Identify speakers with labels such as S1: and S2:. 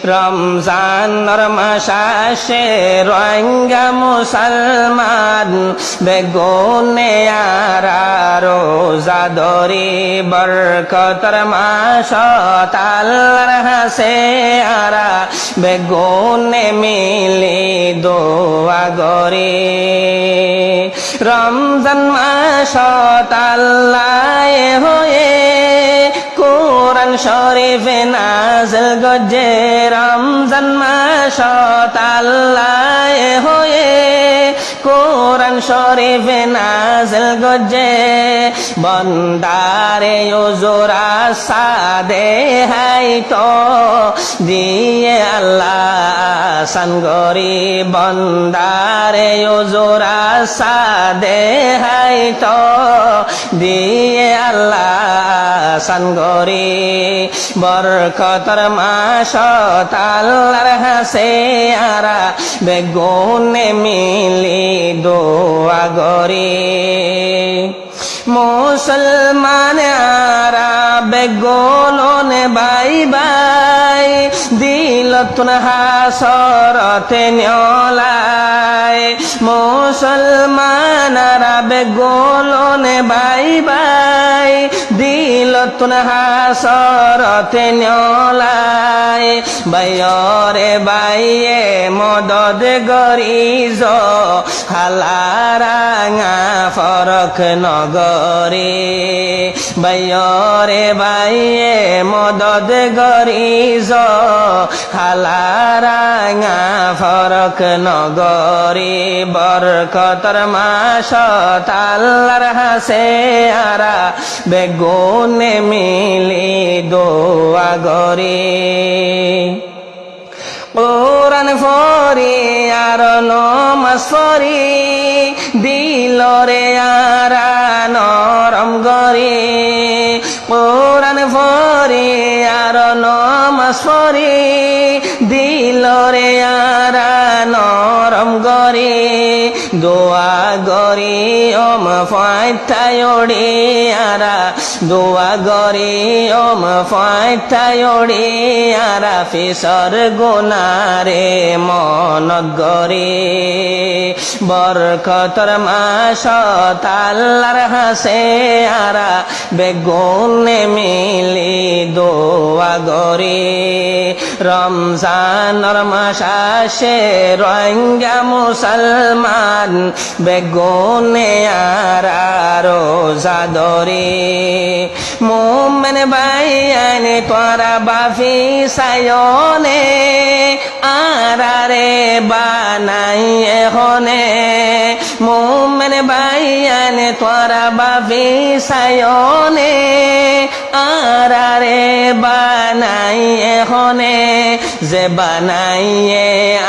S1: রমজানের মাস আসে রোহিঙ্গা মুসলমান বেগুনে আরা রোজা ধরি বরকতের মাস আল্লাহর হাসে আরা বেগুনে মিলি দোয়া গরি রমজান মাস আল্লাহ হয়ে কোরআন শরীফে নাযিল গজে রমজান মাস আল্লাহ হয়ে কোরআন শরীফে নাযিল গজে বন্দারে ওজরা সাদে হাই তো দিয়ে আল্লাহ সনগরি বন্দারে ওজরা সাদে হাই তো দিয়ে আল্লাহ সনগরি বরকতের মাস আল্লাহর হাসে আরা বেগুনে মিলি দোয়া গরি মুসলমান আরা বেগুনে বাই বাই দিলতুন হাসরতে নিয়লাই মুসলমান আরা বেগুনে বাই বাই দিলতুন হাসরতে নিয়লাই বাইরে বাইয়ে মদদ গরিজ হালারাঙা ফরক নগরে বাইরে বাইয়ে মদদ গরিজ হালারাঙা ফরক নগরে বরকতের মাস আল্লাহর হাসে আরা বেগুনে মিলি দোয়া গরি কোরআন ফরি আর নমাজ ফরি দিলরে আরা নরম গরি কোরআন ফরি আর নমাজ ফরি দিলরে আরা নরম গরি দোয়া গরি ওম ফাইতায়ড়ি আরা দোয়া গরি ওম ফাইতায়ড়ি আরা ফিসর গুনারে মনত গরি বরকতের মাস আল্লাহর হাসে আরা বেগুনে মিলি দোয়া গরি রমজানের মাস আসে রোহিঙ্গা মুসলমান বেগুনে আরা রোজা ধরি মুমিন ভাইয়ানে তোরা বাফি সায়নে আরারে বানাইয়ে হনে মুমিন ভাইয়ানে তোরা বাফি সায়নে আরারে বানাইয়ে হনে যে বানাইয়ে